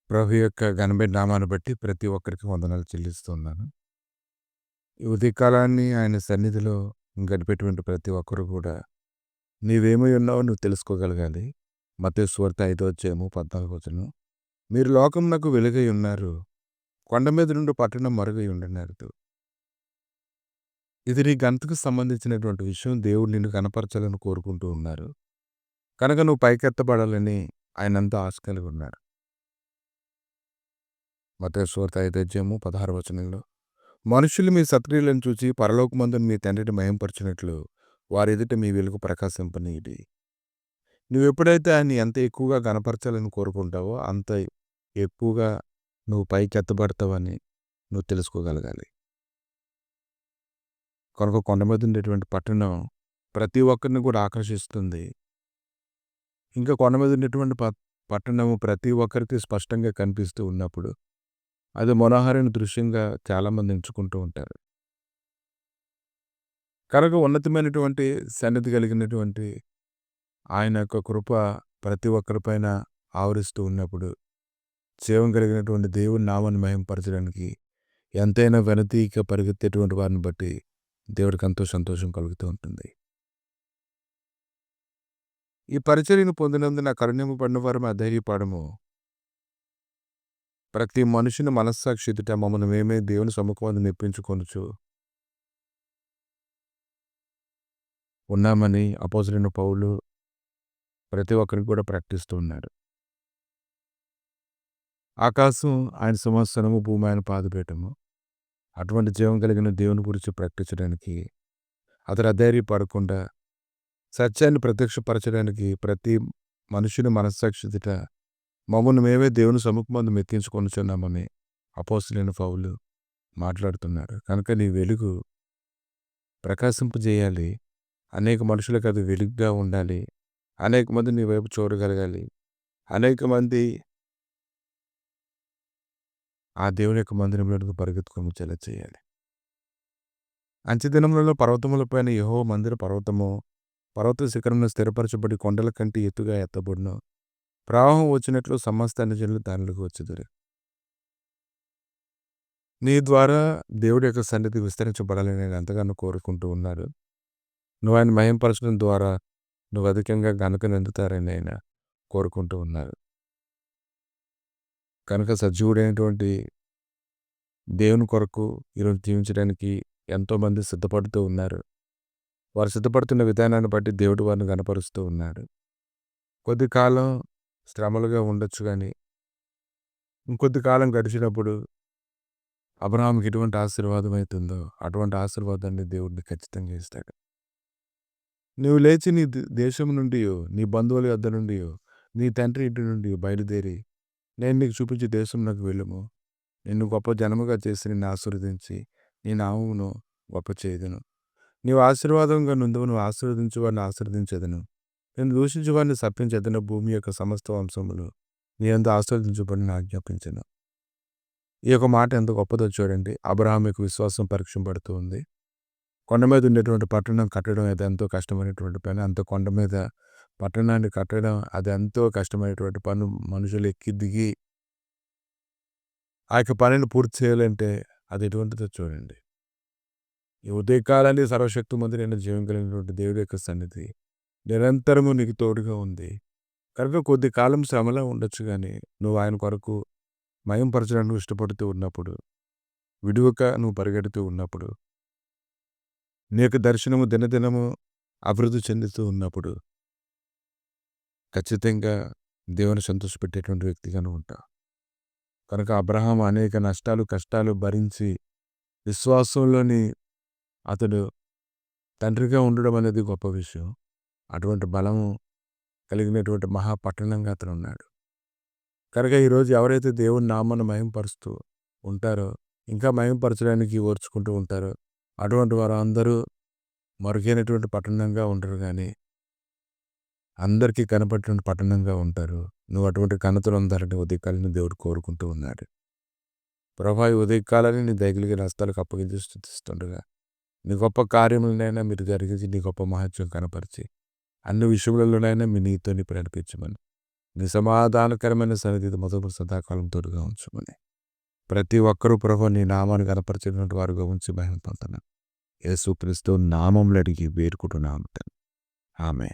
ప్రభు యొక్క ఘనమైన నామాన్ని బట్టి ప్రతి ఒక్కరికి వందనాలు చెల్లిస్తున్నాను. ఈ ఉదయకాలాన్ని ఆయన సన్నిధిలో గడిపేటువంటి ప్రతి ఒక్కరు కూడా నీవేమై ఉన్నావో నువ్వు తెలుసుకోగలగాలి. మత్తయి సువార్త 5వ అధ్యాయము 14వ వచనం. మీరు లోకమునకు వెలుగై ఉన్నారు. కొండ మీద నుండి పట్టణం మరుగై ఉండనెరదు. ఇది నీ ఘనతకు సంబంధించినటువంటి విషయం. దేవుడు నిన్ను కనపరచాలని కోరుకుంటూ ఉన్నారు. కనుక నువ్వు పైకెత్తబడాలని ఆయనంతా ఆశ కలిగి ఉన్నారు. మత్తయి సువార్త 5వ అధ్యాయము 16వ వచనంలో మనుషులు మీ సత్క్రియలను చూచి పరలోకమందున మీ తండ్రిని మహిమపరచినట్లు వారి ఎదుట మీ వెలుగు ప్రకాశింపనీయుడి. నువ్వు ఎప్పుడైతే ఆయన్ని ఎంత ఎక్కువగా గనపరచాలని కోరుకుంటావో అంత ఎక్కువగా నువ్వు పైకెత్తబడతావని నువ్వు తెలుసుకోగలగాలి. కనుక కొండ మీద ఉండేటువంటి పట్టణం ప్రతి ఒక్కరిని కూడా ఆకర్షిస్తుంది. ఇంకా కొండ మీద ఉండేటువంటి పట్టణము ప్రతి ఒక్కరికి స్పష్టంగా కనిపిస్తూ ఉన్నప్పుడు అది మనోహరమైన దృశ్యంగా చాలామంది ఎంచుకుంటూ ఉంటారు. కనుక ఉన్నతమైనటువంటి సన్నిధి కలిగినటువంటి ఆయన యొక్క కృప ప్రతి ఒక్కరిపైన ఆవరిస్తూ ఉన్నప్పుడు జీవం కలిగినటువంటి దేవుని నామాన్ని మహిమపరచడానికి ఎంతైనా వెనతీక పరిగెత్తేటువంటి వారిని బట్టి దేవుడికి ఎంతో సంతోషం కలుగుతూ ఉంటుంది. ఈ పరిచర్యను పొందినందున కరుణింపబడిన వారు అధైర్యపడము. ప్రతి మనుషుని మనస్సాక్షి ఎదుట మమ్మల్ని మేమే దేవుని సముఖమందు మెప్పించుకొనుచు ఉన్నామని అపోస్తలుడైన పౌలు ప్రతి ఒక్కరికి కూడా ప్రకటిస్తూ ఉన్నారు. ఆకాశం ఆయన సింహాసనము, భూమి ఆయన పాదపీఠము. అటువంటి జీవం కలిగిన దేవుని గురించి ప్రకటించడానికి అతడు అధైర్యపడకుండా సత్యాన్ని ప్రత్యక్షపరచడానికి ప్రతి మనుషుని మనస్సాక్షి ఎదుట మమ్మల్ని మేమే దేవుని సముఖమందు మెత్తించుకొనుచున్నామని అపోస్తలుడైన పౌలు మాట్లాడుతున్నారు. కనుక నీ వెలుగు ప్రకాశింపజేయాలి. అనేక మనుషులకు అది వెలుగుగా ఉండాలి. అనేక మంది నీ వైపు చూడగలగాలి. అనేక మంది ఆ దేవుని యొక్క మందిరంలోకి పరిగెత్తుకొని వచ్చేలా చేయాలి. అంచెదినములలో పర్వతములపైన యెహోవా మందిర పర్వత శిఖరమును స్థిరపరచబడి కొండల కంటే ఎత్తుగా ఎత్తబడును. ప్రవాహం వచ్చినట్లు సమస్త అన్యజనులు దానిలోకి వచ్చెదరు. నీ ద్వారా దేవుడి యొక్క సన్నిధి విస్తరించబడాలని నేను ఎంతగానో కోరుకుంటూ ఉన్నారు. నువ్వు ఆయన మహిమపరచడం ద్వారా నువ్వు అధికంగా ఘనత నిందుతారని ఆయన కోరుకుంటూ ఉన్నారు. కనుక సజీవుడైనటువంటి దేవుని కొరకు ఈరోజు జీవించడానికి ఎంతోమంది సిద్ధపడుతూ ఉన్నారు. వారు సిద్ధపడుతున్న విధానాన్ని బట్టి దేవుడు వారిని గణపరుస్తూ ఉన్నాడు. కొద్ది కాలం శ్రమలుగా ఉండొచ్చు కానీ ఇంకొద్ది కాలం గడిచినప్పుడు అబ్రహాంకి ఎటువంటి ఆశీర్వాదం అవుతుందో అటువంటి ఆశీర్వాదాన్ని దేవుడిని ఖచ్చితంగా ఇస్తాడు. నువ్వు లేచి నీ దేశం నుండి, నీ బంధువుల యొద్ద నుండి, నీ తండ్రి ఇంటి నుండి బయలుదేరి నేను నీకు చూపించే దేశం నాకు వెళ్ళుము. నిన్ను గొప్ప జనముగా చేసి నిన్ను ఆశీర్వదించి నీ నామమును గొప్ప చేయదును. నీవు ఆశీర్వాదంగా నుందువు, నువ్వు ఆశీర్వదించు వారిని ఆశీర్వదించదును. నేను దూషించు వారిని శపించదను. భూమి యొక్క సమస్త వంశములు నీ యందు ఆశీర్వదించబడిన ఆజ్ఞాపించను. ఈ యొక్క మాట ఎంత గొప్పదో చూడండి. అబ్రహాం యొక్క విశ్వాసం పరీక్షింపబడుతూ ఉంది. కొండ మీద ఉండేటువంటి పట్టణం కట్టడం అది ఎంతో కష్టమైనటువంటి పని. అంత కొండ మీద పట్టణాన్ని కట్టడం అది ఎంతో కష్టమైనటువంటి పని. మనుషులు ఎక్కి దిగి ఆ యొక్క పనిని పూర్తి చేయాలంటే అది ఎటువంటిదో చూడండి. ఈ ఉదయకాలాన్ని సర్వశక్తిమంతుడైన జీవం కలిగినటువంటి దేవుడి యొక్క సన్నిధి నిరంతరము నీకు తోడుగా ఉంది. కనుక కొద్ది కాలం శ్రమలో ఉండొచ్చు కానీ నువ్వు ఆయన కొరకు మహిమపరచడానికి ఇష్టపడుతూ ఉన్నప్పుడు, విడువక నువ్వు పరిగెడుతూ ఉన్నప్పుడు, నీ యొక్క దర్శనము దినదినము అభివృద్ధి చెందుతూ ఉన్నప్పుడు ఖచ్చితంగా దేవుని సంతోషపెట్టేటువంటి వ్యక్తిగా నువ్వు ఉంటావు. కనుక అబ్రహాం అనేక నష్టాలు కష్టాలు భరించి విశ్వాసంలోని అతడు తండ్రిగా ఉండడం అనేది గొప్ప విషయం. అటువంటి బలము కలిగినటువంటి మహాపట్టణంగా అతను ఉన్నాడు. కనుక ఈరోజు ఎవరైతే దేవుని నామాన్ని మహిమపరుస్తూ ఉంటారో, ఇంకా మహిమపరచడానికి ఓర్చుకుంటూ ఉంటారో అటువంటి వారు అందరూ మరుగైనటువంటి పట్టణంగా ఉండరు కానీ అందరికీ కనపడినటువంటి పట్టణంగా ఉంటారు. నువ్వు అటువంటి ఘనతలు ఉండాలని ఉదయకాలని దేవుడు కోరుకుంటూ ఉన్నాడు. ప్రభా ఈ ఉదయకాలని నీ దయగలిగిన హస్తాలకు అప్పగించి స్తుతిస్తుండగా నీ గొప్ప కార్యములనైనా మీరు జరిగించి నీ గొప్ప మహత్యం కనపరిచి అన్ని విషయములలోనైనా మీ నీతో నడిపించమని నీ సమాధానకరమైన సన్నిధి మొదలు సదాకాలం తోడుగా ఉంచమని ప్రతి ఒక్కరూ ప్రభు నీ నామాన్ని కనపరిచినటువంటి వారుగా ఉంచి మహిమ పొందుతున్నాను. యేసుక్రీస్తు నామంలో అడిగి వేడుకుంటున్నాము. ఆమె